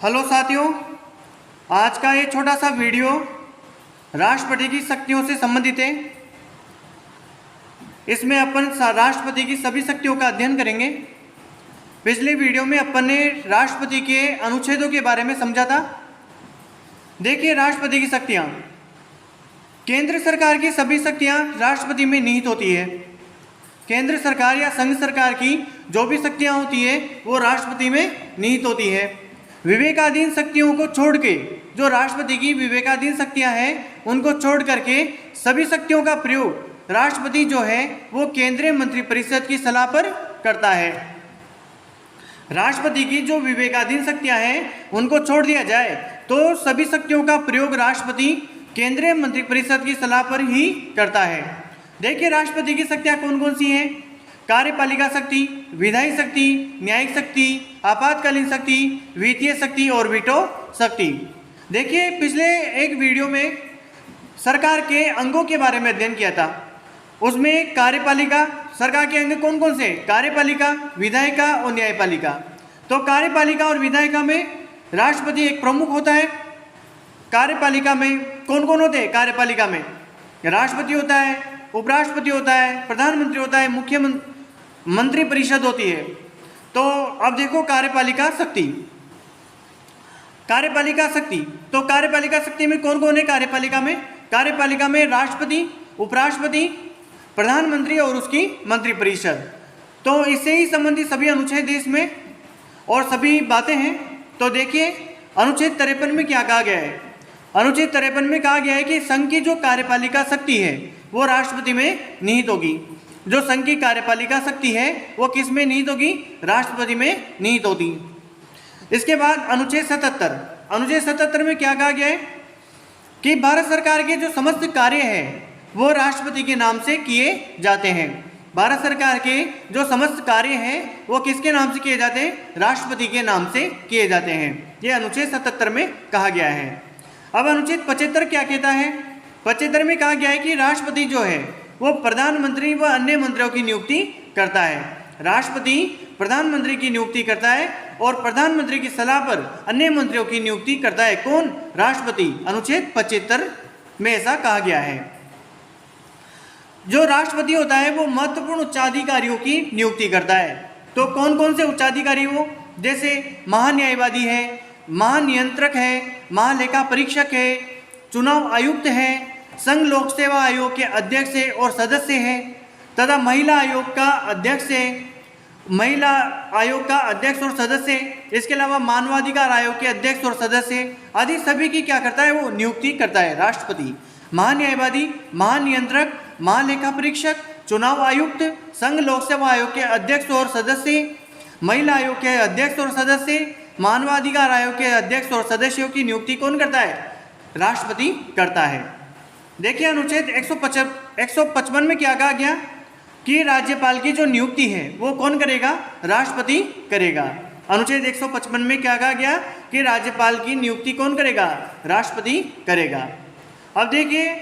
Hello साथियों, आज का ये छोटा सा वीडियो राष्ट्रपति की शक्तियों से संबंधित है। इसमें अपन राष्ट्रपति की सभी शक्तियों का अध्ययन करेंगे। पिछले वीडियो में अपन ने राष्ट्रपति के अनुच्छेदों के बारे में समझा था। देखिए, राष्ट्रपति की शक्तियाँ, केंद्र सरकार की सभी शक्तियाँ राष्ट्रपति में निहित होती है। केंद्र सरकार या संघ सरकार की जो भी शक्तियाँ होती है वो राष्ट्रपति में निहित होती है। विवेकाधीन शक्तियों को छोड़ के, जो राष्ट्रपति की विवेकाधीन शक्तियां हैं उनको छोड़ करके सभी शक्तियों का प्रयोग राष्ट्रपति जो है वो केंद्रीय मंत्रिपरिषद की सलाह पर करता है। राष्ट्रपति की जो विवेकाधीन शक्तियां हैं उनको छोड़ दिया जाए तो सभी शक्तियों का प्रयोग राष्ट्रपति केंद्रीय मंत्रिपरिषद की सलाह पर ही करता है। देखिए, राष्ट्रपति की शक्तियां कौन कौन सी हैं? कार्यपालिका शक्ति, विधायी शक्ति, न्यायिक शक्ति, आपातकालीन शक्ति, वित्तीय शक्ति और वीटो शक्ति। देखिए, पिछले एक वीडियो में सरकार के अंगों के बारे में अध्ययन किया था। उसमें कार्यपालिका, सरकार के अंग कौन कौन से? कार्यपालिका, विधायिका और न्यायपालिका। तो कार्यपालिका और विधायिका में राष्ट्रपति एक प्रमुख होता है। कार्यपालिका में कौन कौन होते हैं? कार्यपालिका में राष्ट्रपति होता है, उपराष्ट्रपति होता है, प्रधानमंत्री होता है, मुख्यमंत्री, मंत्रिपरिषद होती है। तो अब देखो कार्यपालिका शक्ति। कार्यपालिका शक्ति, तो कार्यपालिका शक्ति में कौन कौन है? कार्यपालिका में राष्ट्रपति, उपराष्ट्रपति, प्रधानमंत्री और उसकी मंत्रिपरिषद। तो इससे ही संबंधित सभी अनुच्छेद इसमें और सभी बातें हैं। तो देखिए, अनुच्छेद 53 में क्या कहा गया है? अनुच्छेद 53 में कहा गया है कि संघ की जो कार्यपालिका शक्ति है वो राष्ट्रपति में निहित होगी। जो संघ की कार्यपालिका शक्ति है वो किस में निहित होगी? राष्ट्रपति में निहित होगी। इसके बाद अनुच्छेद 77 में क्या कहा गया है कि भारत सरकार के जो समस्त कार्य हैं वो राष्ट्रपति के नाम से किए जाते हैं। भारत सरकार के जो समस्त कार्य हैं वो किसके नाम से किए जाते हैं? राष्ट्रपति के नाम से किए जाते हैं। ये अनुच्छेद 77 में कहा गया है। अब अनुच्छेद 75 क्या कहता है? 75 में कहा गया है कि राष्ट्रपति जो है वो प्रधानमंत्री व अन्य मंत्रियों की नियुक्ति करता है। राष्ट्रपति प्रधानमंत्री की नियुक्ति करता है और प्रधानमंत्री की सलाह पर अन्य मंत्रियों की नियुक्ति करता है। कौन? राष्ट्रपति। अनुच्छेद 75 में ऐसा कहा गया है। जो राष्ट्रपति होता है वो महत्वपूर्ण उच्चाधिकारियों की नियुक्ति करता है। तो कौन कौन से उच्चाधिकारी? वो जैसे महान्यायवादी है, महानियंत्रक है, महालेखा परीक्षक है, चुनाव आयुक्त है, संघ लोक सेवा आयोग के अध्यक्ष है और सदस्य हैं, तथा महिला आयोग का अध्यक्ष है, महिला आयोग का अध्यक्ष और सदस्य है। इसके अलावा मानवाधिकार आयोग के अध्यक्ष और सदस्य आदि सभी की क्या करता है? वो नियुक्ति करता है राष्ट्रपति। महान्यायवादी, महानियंत्रक, महालेखा परीक्षक, चुनाव आयुक्त, संघ लोक सेवा आयोग के अध्यक्ष और सदस्य, महिला आयोग के अध्यक्ष और सदस्य, मानवाधिकार आयोग के अध्यक्ष और सदस्यों की नियुक्ति कौन करता है? राष्ट्रपति करता है। देखिए, अनुच्छेद 155 में क्या कहा गया कि राज्यपाल की जो नियुक्ति है वो कौन करेगा? राष्ट्रपति करेगा। अनुच्छेद 155 में क्या कहा गया कि राज्यपाल की नियुक्ति कौन करेगा? राष्ट्रपति करेगा। अब देखिए,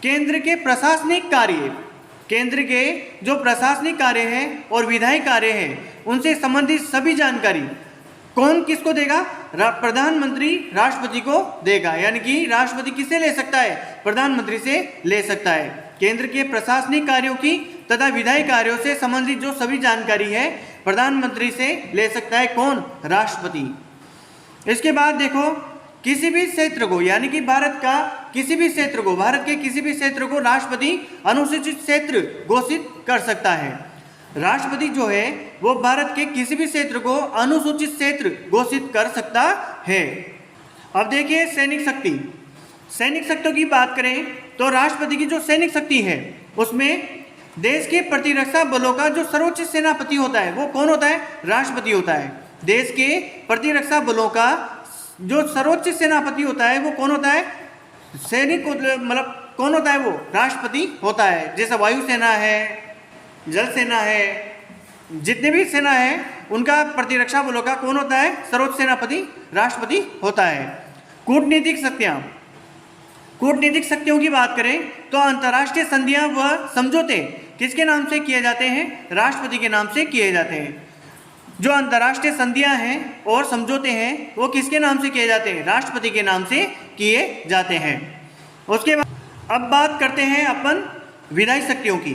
केंद्र के प्रशासनिक कार्य, केंद्र के जो प्रशासनिक कार्य हैं और विधायी कार्य हैं उनसे संबंधित सभी जानकारी कौन किसको देगा? प्रधानमंत्री राष्ट्रपति को देगा। यानी कि राष्ट्रपति किससे ले सकता है? प्रधानमंत्री से ले सकता है। केंद्र के प्रशासनिक कार्यों की तथा विधायी कार्यों से संबंधित जो सभी जानकारी है प्रधानमंत्री से ले सकता है। कौन? राष्ट्रपति। इसके बाद देखो, किसी भी क्षेत्र को, यानी कि भारत का किसी भी क्षेत्र को, भारत के किसी भी क्षेत्र को राष्ट्रपति अनुसूचित क्षेत्र घोषित कर सकता है। राष्ट्रपति जो है वो भारत के किसी भी क्षेत्र को अनुसूचित क्षेत्र घोषित कर सकता है। अब देखिए, सैनिक शक्ति। सैनिक शक्तियों की बात करें तो राष्ट्रपति की जो सैनिक शक्ति है उसमें देश के प्रतिरक्षा बलों का जो सर्वोच्च सेनापति होता है वो कौन होता है? राष्ट्रपति होता है। देश के प्रतिरक्षा बलों का जो सर्वोच्च सेनापति होता है वो कौन होता है? सैनिक मतलब कौन होता है? वो राष्ट्रपति होता है। जैसे वायुसेना है, जल सेना है, जितने भी सेना है उनका प्रतिरक्षा बलों का कौन होता है? सर्वोच्च सेनापति राष्ट्रपति होता है। कूटनीतिक शक्तियाँ, कूटनीतिक शक्तियों की बात करें तो अंतर्राष्ट्रीय संधियां व समझौते किसके नाम से किए जाते हैं? राष्ट्रपति के नाम से किए जाते हैं। जो अंतर्राष्ट्रीय संधियां हैं और समझौते हैं वो किसके नाम से किए जाते हैं? राष्ट्रपति के नाम से किए जाते हैं। उसके बाद अब बात करते हैं अपन विधायी शक्तियों की।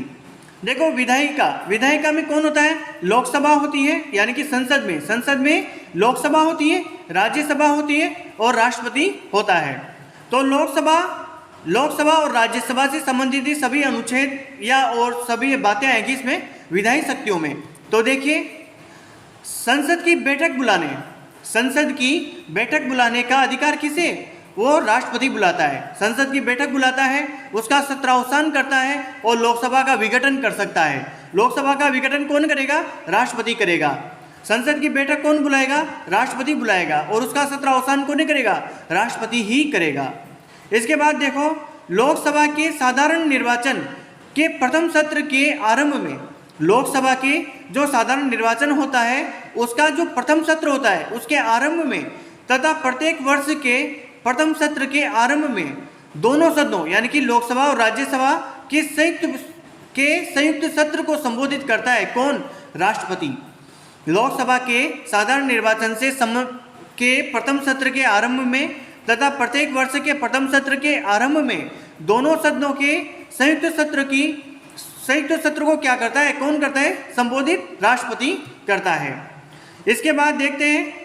देखो विधायिका में कौन होता है? लोकसभा होती है, यानी कि संसद में लोकसभा होती है, राज्यसभा होती है और राष्ट्रपति होता है। तो लोकसभा और राज्यसभा से संबंधित सभी अनुच्छेद या और सभी बातें आएंगी इसमें विधायी शक्तियों में। तो देखिए, संसद की बैठक बुलाने का अधिकार किसे? वो राष्ट्रपति बुलाता है। संसद की बैठक बुलाता है, उसका सत्रावसान करता है और लोकसभा का विघटन कर सकता है। लोकसभा का विघटन कौन करेगा? राष्ट्रपति करेगा। संसद की बैठक कौन बुलाएगा? राष्ट्रपति बुलाएगा। और उसका सत्रावसान कौन करेगा? राष्ट्रपति ही करेगा। इसके बाद देखो, लोकसभा के साधारण निर्वाचन के प्रथम सत्र के आरंभ में, लोकसभा के जो साधारण निर्वाचन होता है उसका जो प्रथम सत्र होता है उसके आरंभ में तथा प्रत्येक वर्ष के प्रथम सत्र के आरंभ में दोनों सदनों यानी कि लोकसभा और राज्यसभा के संयुक्त सत्र को संबोधित करता है कौन? राष्ट्रपति। लोकसभा के साधारण निर्वाचन के प्रथम सत्र के आरंभ में तथा प्रत्येक वर्ष के प्रथम सत्र के आरंभ में दोनों सदनों के संयुक्त सत्र को क्या करता है? कौन करता है? संबोधित राष्ट्रपति करता है। इसके बाद देखते हैं,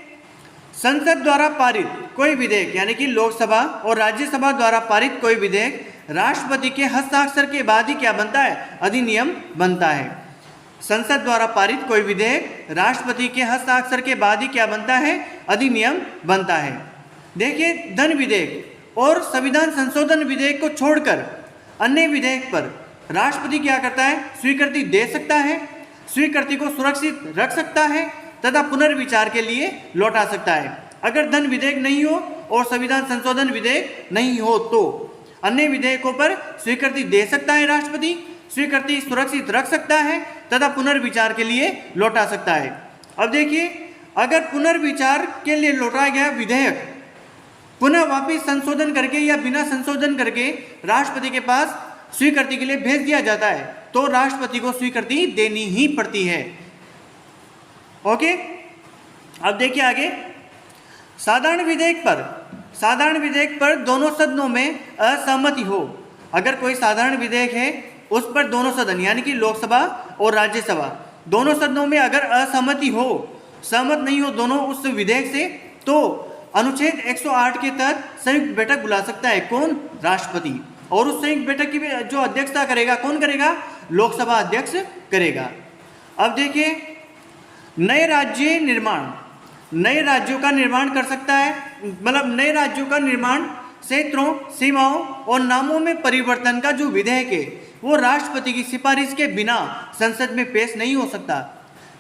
संसद द्वारा पारित कोई विधेयक यानी कि लोकसभा और राज्यसभा द्वारा पारित कोई विधेयक राष्ट्रपति के हस्ताक्षर के बाद ही क्या बनता है? अधिनियम बनता है। संसद द्वारा पारित कोई विधेयक राष्ट्रपति के हस्ताक्षर के बाद ही क्या बनता है? अधिनियम बनता है। देखिए, धन विधेयक और संविधान संशोधन विधेयक को छोड़कर अन्य विधेयक पर राष्ट्रपति क्या करता है? स्वीकृति दे सकता है, स्वीकृति को सुरक्षित रख सकता है तथा पुनर्विचार के लिए लौटा सकता है। अगर धन विधेयक नहीं हो और संविधान संशोधन विधेयक नहीं हो तो अन्य विधेयकों पर स्वीकृति दे सकता है राष्ट्रपति, स्वीकृति सुरक्षित रख सकता है तथा पुनर्विचार के लिए लौटा सकता है। अब देखिए, अगर पुनर्विचार के लिए लौटाया गया विधेयक पुनः वापिस संशोधन करके या बिना संशोधन करके राष्ट्रपति के पास स्वीकृति के लिए भेज दिया जाता है तो राष्ट्रपति को स्वीकृति देनी ही पड़ती है। ओके, अब देखिए आगे, साधारण विधेयक पर दोनों सदनों में असहमति हो। अगर कोई साधारण विधेयक है उस पर दोनों सदन यानी कि लोकसभा और राज्यसभा दोनों सदनों में अगर असहमति हो, सहमत नहीं हो दोनों उस विधेयक से, तो अनुच्छेद 108 के तहत संयुक्त बैठक बुला सकता है कौन? राष्ट्रपति। और उस संयुक्त बैठक की जो अध्यक्षता करेगा कौन करेगा? लोकसभा अध्यक्ष करेगा। अब देखिए, नए राज्यों का निर्माण कर सकता है, मतलब नए राज्यों का निर्माण, क्षेत्रों, सीमाओं और नामों में परिवर्तन का जो विधेयक है वो राष्ट्रपति की सिफारिश के बिना संसद में पेश नहीं हो सकता।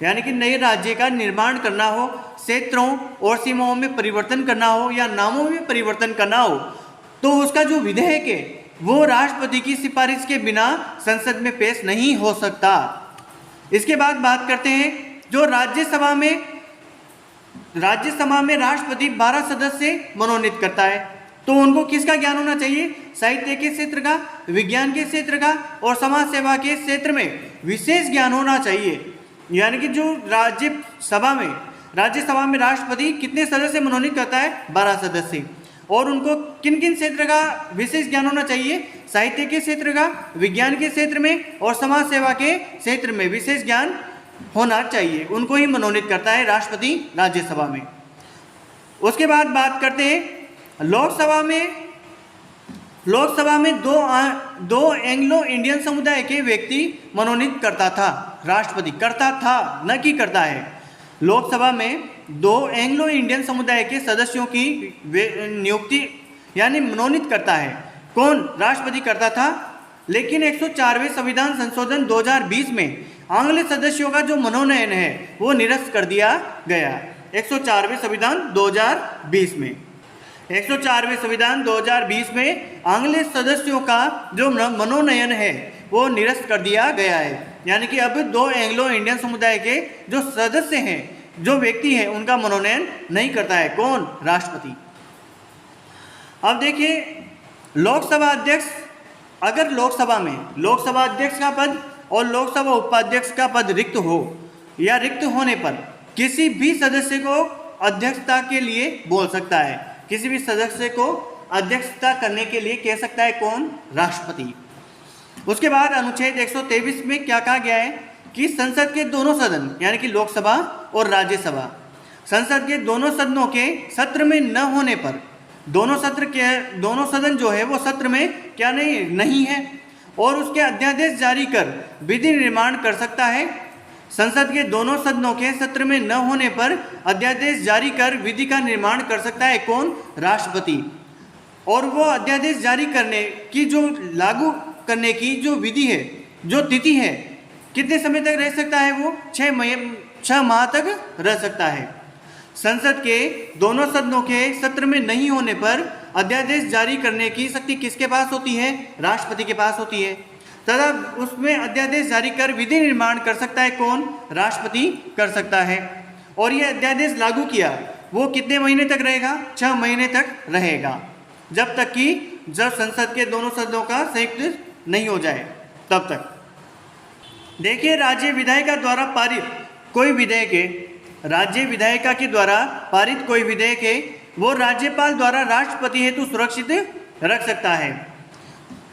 यानी कि नए राज्य का निर्माण करना हो, क्षेत्रों और सीमाओं में परिवर्तन करना हो या नामों में परिवर्तन करना हो तो उसका जो विधेयक है वो राष्ट्रपति की सिफारिश के बिना संसद में पेश नहीं हो सकता। इसके बाद बात करते हैं, जो राज्यसभा में राष्ट्रपति 12 सदस्य मनोनीत करता है तो उनको किसका ज्ञान होना चाहिए? साहित्य के क्षेत्र का, विज्ञान के क्षेत्र का और समाज सेवा के क्षेत्र में विशेष ज्ञान होना चाहिए। यानी कि जो राज्यसभा में राष्ट्रपति कितने सदस्य मनोनीत करता है? 12 सदस्य। और उनको किन किन क्षेत्र का विशेष ज्ञान होना चाहिए? साहित्य के क्षेत्र का, विज्ञान के क्षेत्र में और समाज सेवा के क्षेत्र में विशेष ज्ञान होना चाहिए। उनको ही मनोनीत करता है राष्ट्रपति राज्यसभा में। उसके बाद बात करते हैं, लोकसभा में दो एंग्लो इंडियन समुदाय के व्यक्ति मनोनीत करता था, राष्ट्रपति करता था न कि करता है। लोकसभा में 2 एंग्लो इंडियन समुदाय के सदस्यों की नियुक्ति यानी मनोनीत करता है कौन? राष्ट्रपति करता था। लेकिन 104वें संविधान संशोधन 2020 में आंग्ल सदस्यों का जो मनोनयन है वो निरस्त कर दिया गया। 104वें संविधान 2020 में आंग्ल सदस्यों का जो मनोनयन है वो निरस्त कर दिया गया है। यानी कि अब 2 एंग्लो इंडियन समुदाय के जो सदस्य हैं, जो व्यक्ति हैं, उनका मनोनयन नहीं करता है कौन? राष्ट्रपति। अब देखिए, लोकसभा अध्यक्ष, अगर लोकसभा में लोकसभा अध्यक्ष का पद और लोकसभा उपाध्यक्ष का पद रिक्त हो या रिक्त होने पर किसी भी सदस्य को अध्यक्षता के लिए बोल सकता है। किसी भी सदस्य को अध्यक्षता करने के लिए कह सकता है कौन? राष्ट्रपति। उसके बाद अनुच्छेद 123 में क्या कहा गया है कि संसद के दोनों सदन यानी कि लोकसभा और राज्यसभा, संसद के दोनों सदनों के सत्र में न होने पर, दोनों सदन जो है वो सत्र में क्या नहीं है और उसके अध्यादेश जारी कर विधि निर्माण कर सकता है। संसद के दोनों सदनों के सत्र में न होने पर अध्यादेश जारी कर विधि का निर्माण कर सकता है कौन? राष्ट्रपति। और वो अध्यादेश जारी करने की जो लागू करने की जो विधि है, जो तिथि है, कितने समय तक रह सकता है? वो 6 माह तक रह सकता है। संसद के दोनों सदनों के सत्र में नहीं होने पर अध्यादेश जारी करने की शक्ति किसके पास होती है? राष्ट्रपति के पास होती है। तथा उसमें अध्यादेश जारी कर विधि निर्माण कर सकता है कौन? राष्ट्रपति कर सकता है। और ये अध्यादेश लागू किया वो कितने महीने तक रहेगा? 6 महीने तक रहेगा, जब तक कि जब संसद के दोनों सदनों का संयुक्त नहीं हो जाए तब तक। देखिए, राज्य विधायिका द्वारा पारित कोई विधेयक है, राज्य विधायिका के द्वारा पारित कोई विधेयक है वो राज्यपाल द्वारा राष्ट्रपति हेतु सुरक्षित रख सकता है।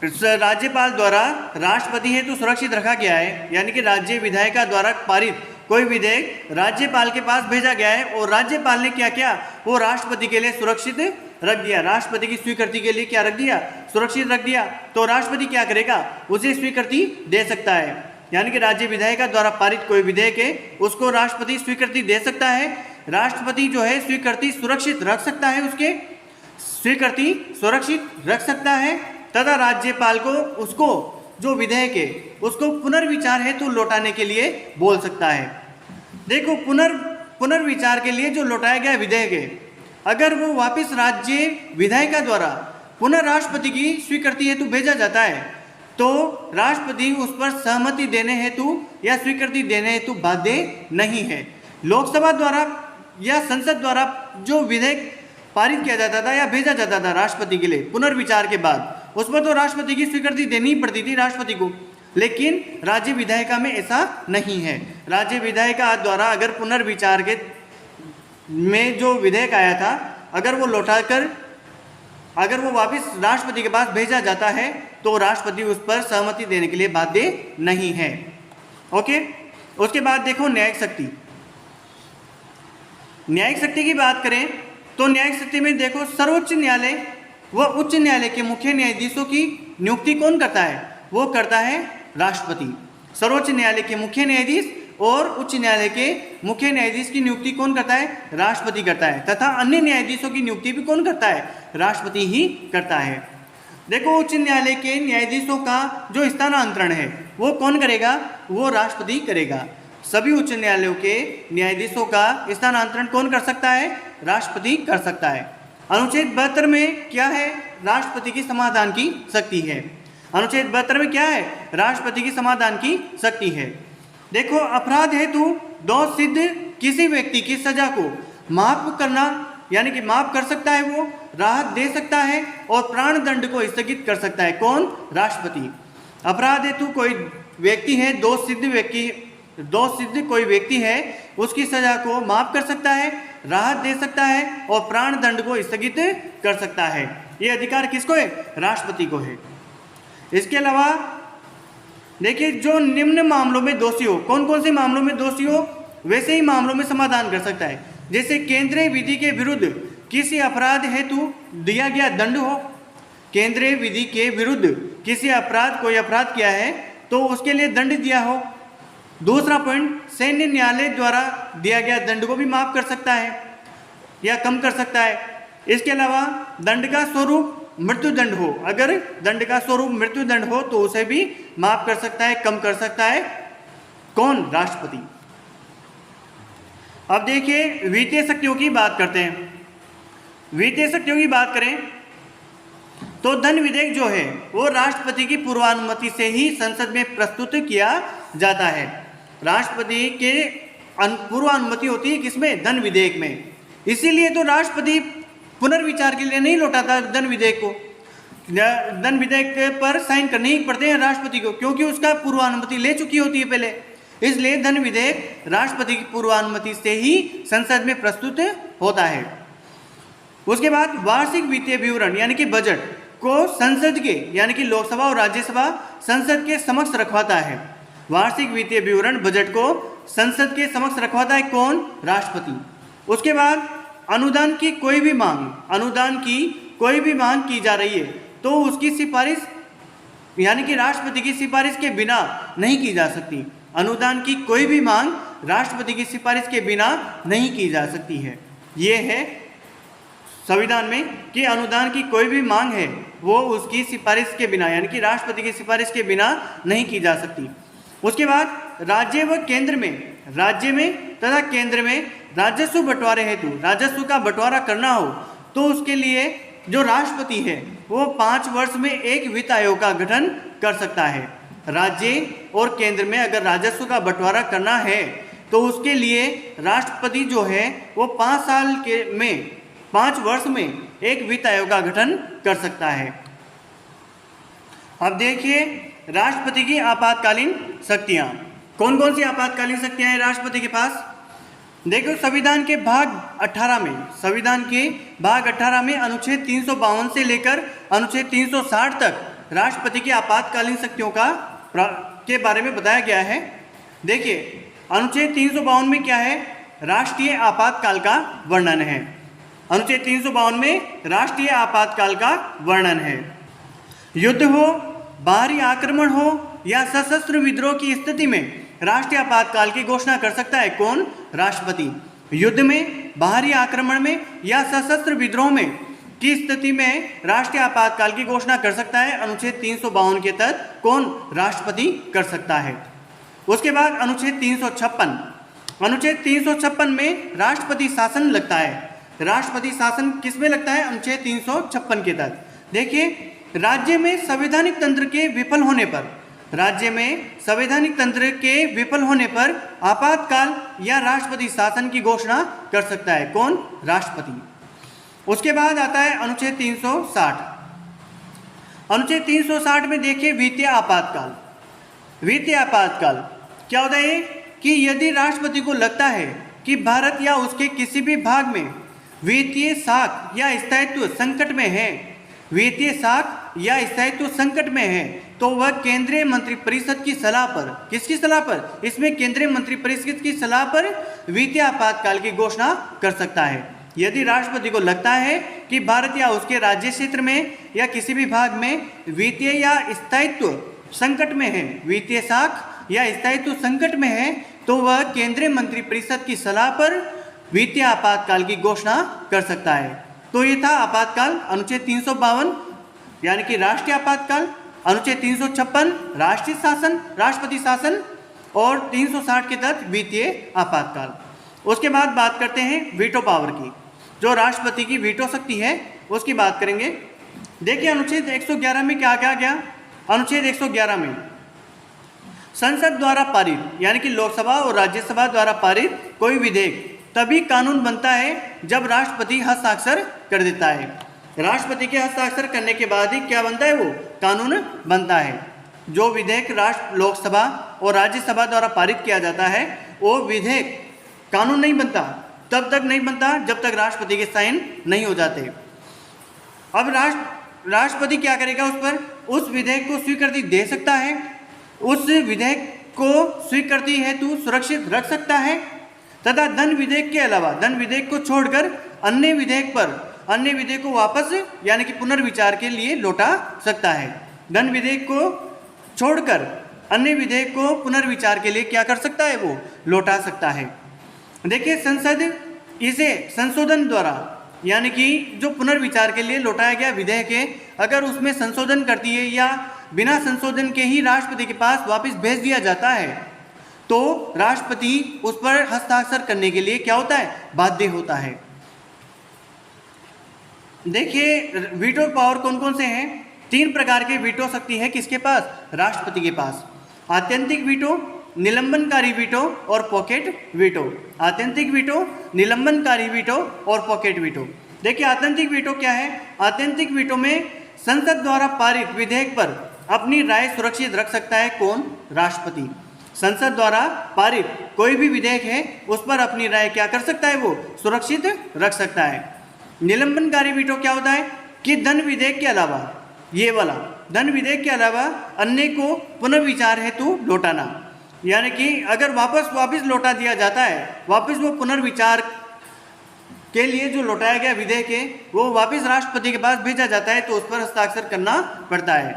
राज्यपाल द्वारा राष्ट्रपति हेतु सुरक्षित रखा गया है, यानी कि राज्य विधायिका द्वारा पारित कोई विधेयक राज्यपाल के पास भेजा गया है और राज्यपाल ने क्या किया? वो राष्ट्रपति के लिए सुरक्षित रख दिया, राष्ट्रपति की स्वीकृति के लिए क्या रख दिया? सुरक्षित रख दिया। तो राष्ट्रपति क्या करेगा? उसे स्वीकृति दे सकता है। यानी कि राज्य विधायिका द्वारा पारित कोई विधेयक है उसको राष्ट्रपति स्वीकृति दे सकता है। राष्ट्रपति जो है स्वीकृति सुरक्षित रख सकता है, उसके स्वीकृति सुरक्षित रख सकता है तथा राज्यपाल को उसको जो विधेयक है उसको पुनर्विचार हेतु लौटाने के लिए बोल सकता है। देखो, पुनर्विचार के लिए जो लौटाया गया विधेयक है, अगर वो वापस राज्य विधायिका द्वारा पुनः राष्ट्रपति की स्वीकृति हेतु भेजा जाता है तो राष्ट्रपति उस पर सहमति देने हेतु या स्वीकृति देने हेतु बाध्य नहीं है। लोकसभा द्वारा या संसद द्वारा जो विधेयक पारित किया जाता था या भेजा जाता था राष्ट्रपति के लिए पुनर्विचार के बाद, उस पर तो राष्ट्रपति की स्वीकृति देनी पड़ती थी राष्ट्रपति को, लेकिन राज्य विधायिका में ऐसा नहीं है। राज्य विधायिका द्वारा अगर पुनर्विचार के में जो विधेयक आया था, अगर वो लौटाकर अगर वो वापस राष्ट्रपति के पास भेजा जाता है तो राष्ट्रपति उस पर सहमति देने के लिए बाध्य नहीं है। ओके, उसके बाद देखो न्यायिक शक्ति। न्यायिक शक्ति की बात करें तो न्यायिक शक्ति में देखो, सर्वोच्च न्यायालय व उच्च न्यायालय के मुख्य न्यायाधीशों की नियुक्ति कौन करता है? वो करता है राष्ट्रपति। सर्वोच्च न्यायालय के मुख्य न्यायाधीश और उच्च न्यायालय के मुख्य न्यायाधीश की नियुक्ति कौन करता है? राष्ट्रपति करता है। तथा अन्य न्यायाधीशों की नियुक्ति भी कौन करता है? राष्ट्रपति ही करता है। देखो, उच्च न्यायालय के न्यायाधीशों का जो स्थानांतरण है वो कौन करेगा? वो राष्ट्रपति करेगा। सभी उच्च न्यायालयों के न्यायाधीशों का स्थानांतरण कौन कर सकता है? राष्ट्रपति कर सकता है। अनुच्छेद 72 में क्या है? राष्ट्रपति की समाधान की शक्ति है। अनुच्छेद 72 में क्या है? राष्ट्रपति की समाधान की शक्ति है। देखो, अपराध हेतु दोष सिद्ध किसी व्यक्ति की सजा को माफ करना यानी कि माफ कर सकता है, वो राहत दे सकता है और प्राण दंड को स्थगित कर सकता है। कौन? राष्ट्रपति। अपराध हेतु कोई व्यक्ति है, दोष सिद्ध कोई व्यक्ति है, उसकी सजा को माफ कर सकता है, राहत दे सकता है और प्राण दंड को स्थगित कर सकता है। ये अधिकार किसको है? राष्ट्रपति को है। इसके अलावा देखिए, जो निम्न मामलों में दोषी हो, कौन कौन से मामलों में दोषी हो वैसे ही मामलों में समाधान कर सकता है। जैसे केंद्रीय विधि के विरुद्ध किसी अपराध हेतु दिया गया दंड हो, केंद्रीय विधि के विरुद्ध किसी कोई अपराध किया है तो उसके लिए दंड दिया हो। दूसरा पॉइंट, सैन्य न्यायालय द्वारा दिया गया दंड को भी माफ कर सकता है या कम कर सकता है। इसके अलावा दंड का स्वरूप मृत्युदंड हो, अगर दंड का स्वरूप मृत्युदंड हो तो उसे भी माफ कर सकता है, कम कर सकता है। कौन? राष्ट्रपति। अब देखिए, वित्तीय शक्तियों की बात करते हैं। वित्तीय शक्तियों की बात करें तो धन विधेयक जो है वो राष्ट्रपति की पूर्वानुमति से ही संसद में प्रस्तुत किया जाता है। राष्ट्रपति के पूर्वानुमति होती है किसमें? धन विधेयक में। इसीलिए तो राष्ट्रपति पुनर्विचार के लिए नहीं लौटाता धन विधेयक को। धन विधेयक पर साइन करने ही पड़ते हैं राष्ट्रपति को, क्योंकि उसका पूर्वानुमति ले चुकी होती है पहले। इसलिए धन विधेयक राष्ट्रपति की पूर्वानुमति से ही संसद में प्रस्तुत होता है। उसके बाद वार्षिक वित्तीय विवरण यानी कि बजट को संसद के यानी कि लोकसभा और राज्यसभा संसद के समक्ष रखवाता है। वार्षिक वित्तीय विवरण बजट को संसद के समक्ष रखवाता है कौन? राष्ट्रपति। उसके बाद अनुदान की कोई भी मांग की जा रही है तो उसकी सिफारिश यानी कि राष्ट्रपति की सिफारिश के बिना नहीं की जा सकती। अनुदान की कोई भी मांग राष्ट्रपति की सिफारिश के बिना नहीं की जा सकती है। ये है संविधान में कि अनुदान की कोई भी मांग है वो उसकी सिफारिश के बिना यानी कि राष्ट्रपति की सिफारिश के बिना नहीं की जा सकती। उसके बाद राज्य में तथा केंद्र में राजस्व बंटवारे हेतु राजस्व का बंटवारा करना हो तो उसके लिए जो राष्ट्रपति है वो 5 वर्ष में एक वित्त आयोग का गठन कर सकता है। राज्य और केंद्र में अगर राजस्व का बंटवारा करना है तो उसके लिए राष्ट्रपति जो है वो 5 वर्ष में एक वित्त आयोग का गठन कर सकता है। अब देखिए राष्ट्रपति की आपातकालीन शक्तियां। कौन कौन सी आपातकालीन शक्तियां हैं राष्ट्रपति के पास? देखो संविधान के भाग 18 में अनुच्छेद 352 से लेकर अनुच्छेद 360 तक राष्ट्रपति की आपातकालीन शक्तियों के बारे में बताया गया है। देखिए अनुच्छेद 352 में क्या है? राष्ट्रीय आपातकाल का वर्णन है। अनुच्छेद 352 में राष्ट्रीय आपातकाल का वर्णन है। युद्ध हो, बाहरी आक्रमण हो या सशस्त्र विद्रोह की स्थिति में राष्ट्रीय आपातकाल की घोषणा कर सकता है कौन? राष्ट्रपति। युद्ध में, बाहरी आक्रमण में या सशस्त्र विद्रोह में की स्थिति में राष्ट्रीय आपातकाल की घोषणा कर सकता है अनुच्छेद 352 के तहत कौन? राष्ट्रपति कर सकता है। उसके बाद अनुच्छेद 356 में राष्ट्रपति शासन लगता है। राष्ट्रपति शासन किस में लगता है? अनुच्छेद 356 के तहत। देखिए राज्य में संवैधानिक तंत्र के विफल होने पर आपातकाल या राष्ट्रपति शासन की घोषणा कर सकता है कौन? राष्ट्रपति। उसके बाद आता है अनुच्छेद 360। अनुच्छेद 360 में देखिए वित्तीय आपातकाल क्या होता है? कि यदि राष्ट्रपति को लगता है कि भारत या उसके किसी भी भाग में वित्तीय साख या स्थायित्व संकट में है तो वह केंद्रीय मंत्रिपरिषद की सलाह पर, किसकी सलाह पर? इसमें केंद्रीय मंत्रिपरिषद की सलाह पर वित्तीय आपातकाल की घोषणा कर सकता है। यदि राष्ट्रपति को लगता है कि भारत या उसके राज्य क्षेत्र में या किसी भी भाग में वित्तीय या स्थायित्व संकट में है, वित्तीय साख या स्थायित्व संकट में है तो वह केंद्रीय मंत्रिपरिषद की सलाह पर वित्तीय आपातकाल की घोषणा कर सकता है। तो ये था आपातकाल। अनुच्छेद 352 यानी कि राष्ट्रीय आपातकाल, अनुच्छेद 356 राष्ट्रपति शासन और 360 के तहत वित्तीय आपातकाल। उसके बाद बात करते हैं वीटो पावर की, जो राष्ट्रपति की वीटो शक्ति है उसकी बात करेंगे। देखिए अनुच्छेद 111 में क्या कहा गया? अनुच्छेद 111 में संसद द्वारा पारित यानी कि लोकसभा और राज्यसभा द्वारा पारित कोई विधेयक तभी कानून बनता है जब राष्ट्रपति हस्ताक्षर कर देता है। राष्ट्रपति के हस्ताक्षर करने के बाद ही क्या बनता है? वो कानून बनता है। जो विधेयक लोकसभा और राज्यसभा द्वारा पारित किया जाता है वो विधेयक कानून नहीं बनता, तब तक नहीं बनता जब तक राष्ट्रपति के साइन नहीं हो जाते। अब राष्ट्रपति क्या करेगा? उस विधेयक को स्वीकृति दे सकता है, उस विधेयक को स्वीकृति हेतु सुरक्षित रख सकता है तथा धन विधेयक के अलावा, धन विधेयक को छोड़कर अन्य विधेयक को वापस यानी कि पुनर्विचार के लिए लौटा सकता है। धन विधेयक को छोड़कर अन्य विधेयक को पुनर्विचार के लिए क्या कर सकता है? वो लौटा सकता है। देखिए संसद इसे संशोधन द्वारा यानी कि जो पुनर्विचार के लिए लौटाया गया विधेयक है अगर उसमें संशोधन करती है या बिना संशोधन के ही राष्ट्रपति के पास वापस भेज दिया जाता है तो राष्ट्रपति उस पर हस्ताक्षर करने के लिए क्या होता है? बाध्य होता है। देखिए वीटो पावर कौन कौन से हैं? 3 प्रकार के वीटो शक्ति है किसके पास? राष्ट्रपति के पास। आत्यंतिक वीटो, निलंबनकारी वीटो और पॉकेट वीटो। आत्यंतिक वीटो, निलंबनकारी वीटो और पॉकेट वीटो। देखिए आत्यंतिक वीटो क्या है? आत्यंतिक वीटो में संसद द्वारा पारित विधेयक पर अपनी राय सुरक्षित रख सकता है कौन? राष्ट्रपति। संसद द्वारा पारित कोई भी विधेयक है उस पर अपनी राय क्या कर सकता है, वो सुरक्षित रख सकता है। निलंबनकारी वीटो क्या होता है कि धन विधेयक के अलावा, ये वाला धन विधेयक के अलावा अन्य को पुनर्विचार हेतु लौटाना, यानी कि अगर वापस लौटा दिया जाता है, वापस वो पुनर्विचार के लिए जो लौटाया गया विधेयक है वो वापस राष्ट्रपति के पास भेजा जाता है, तो उस पर हस्ताक्षर करना पड़ता है।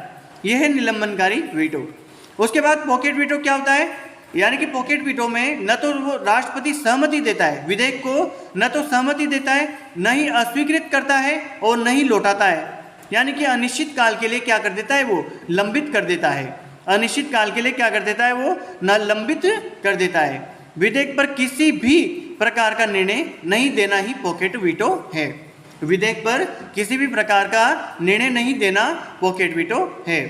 यह है निलंबनकारी वीटो। उसके बाद पॉकेट वीटो क्या होता है, यानी कि पॉकेट वीटो में न तो वो राष्ट्रपति सहमति देता है, विधेयक को न तो सहमति देता है, न ही अस्वीकृत करता है और न ही लौटाता है, यानी कि अनिश्चित काल के लिए क्या कर देता है, वो लंबित कर देता है। अनिश्चित काल के लिए क्या कर देता है, वो लंबित कर देता है। विधेयक पर किसी भी प्रकार का निर्णय नहीं देना ही पॉकेट वीटो है। विधेयक पर किसी भी प्रकार का निर्णय नहीं देना पॉकेट वीटो है।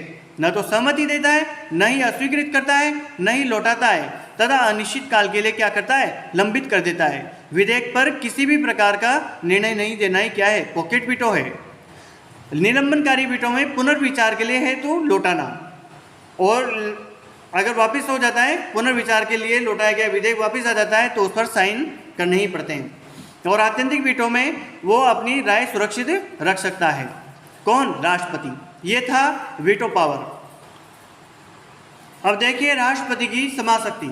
न तो सहमति देता है, न ही अस्वीकृत करता है, न ही लौटाता है, तथा अनिश्चित काल के लिए क्या करता है, लंबित कर देता है। विधेयक पर किसी भी प्रकार का निर्णय नहीं देना ही क्या है, पॉकेट वीटो है। निलंबनकारी वीटो में पुनर्विचार के लिए है तो लौटाना, और अगर वापस हो जाता है, पुनर्विचार के लिए लौटाया गया विधेयक वापस आ जाता है तो उस पर साइन करने ही पड़ते हैं। और आत्यंतिक वीटो में वो अपनी राय सुरक्षित रख सकता है। कौन, राष्ट्रपति। ये था वीटो पावर। अब देखिए राष्ट्रपति की समाशक्ति।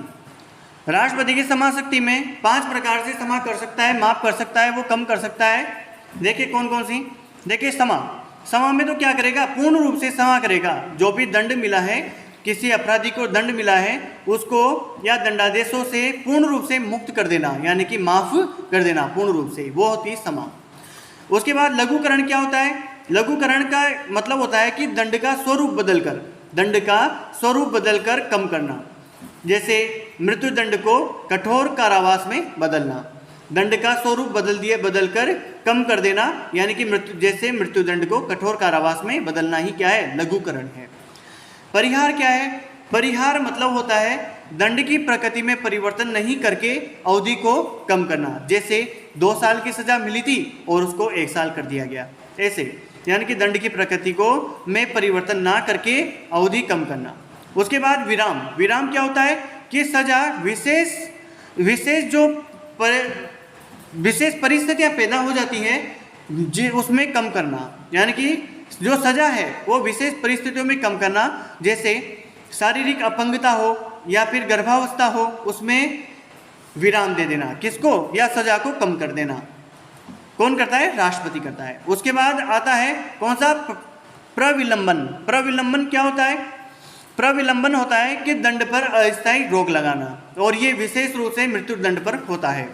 राष्ट्रपति की समाशक्ति में 5 प्रकार से क्षमा कर सकता है, माफ कर सकता है, वो कम कर सकता है। देखिए कौन कौन सी। देखिए क्षमा में तो क्या करेगा, पूर्ण रूप से क्षमा करेगा। जो भी दंड मिला है, किसी अपराधी को दंड मिला है, उसको या दंडादेशों से पूर्ण रूप से मुक्त कर देना, यानी कि माफ कर देना पूर्ण रूप से, वो होती है क्षमा। उसके बाद लघुकरण क्या होता है। लघुकरण का मतलब होता है कि दंड का स्वरूप बदलकर कम करना। जैसे मृत्यु दंड को कठोर कारावास में बदलना, दंड का स्वरूप बदलकर कम कर देना, यानी कि मृत्यु दंड को कठोर कारावास में बदलना ही क्या है, लघुकरण है। परिहार क्या है। परिहार मतलब होता है दंड की प्रकृति में परिवर्तन नहीं करके अवधि को कम करना। जैसे 2 साल की सजा मिली थी और उसको 1 साल कर दिया गया, ऐसे, यानी कि दंड की प्रकृति को में परिवर्तन ना करके अवधि कम करना। उसके बाद विराम क्या होता है कि सजा विशेष परिस्थितियां पैदा हो जाती हैं उसमें कम करना, यानी कि जो सजा है वो विशेष परिस्थितियों में कम करना। जैसे शारीरिक अपंगता हो या फिर गर्भावस्था हो, उसमें विराम दे देना, किसको, या सजा को कम कर देना। कौन करता है, राष्ट्रपति करता है। उसके बाद आता है कौन सा, प्रविलंबन क्या होता है। प्रविलंबन होता है कि दंड पर अस्थायी रोक लगाना, और ये विशेष रूप से मृत्यु दंड पर होता है।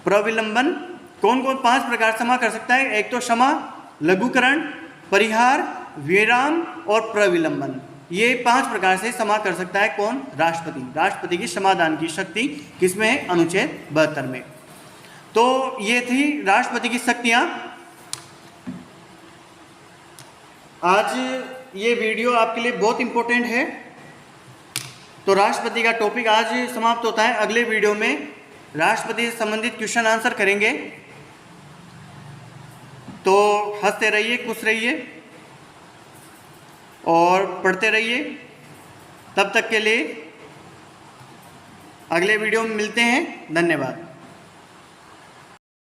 प्रविलंबन कौन 5 प्रकार क्षमा कर सकता है। एक तो क्षमा, लघुकरण, परिहार, विराम और प्रविलंबन। ये 5 प्रकार से क्षमा कर सकता है कौन, राष्ट्रपति। राष्ट्रपति की क्षमादान की शक्ति किसमें है, अनुच्छेद 72 में। तो ये थी राष्ट्रपति की शक्तियां। आज ये वीडियो आपके लिए बहुत इंपॉर्टेंट है। तो राष्ट्रपति का टॉपिक आज समाप्त होता है। अगले वीडियो में राष्ट्रपति से संबंधित क्वेश्चन आंसर करेंगे। तो हंसते रहिए, खुश रहिए और पढ़ते रहिए। तब तक के लिए अगले वीडियो में मिलते हैं। धन्यवाद।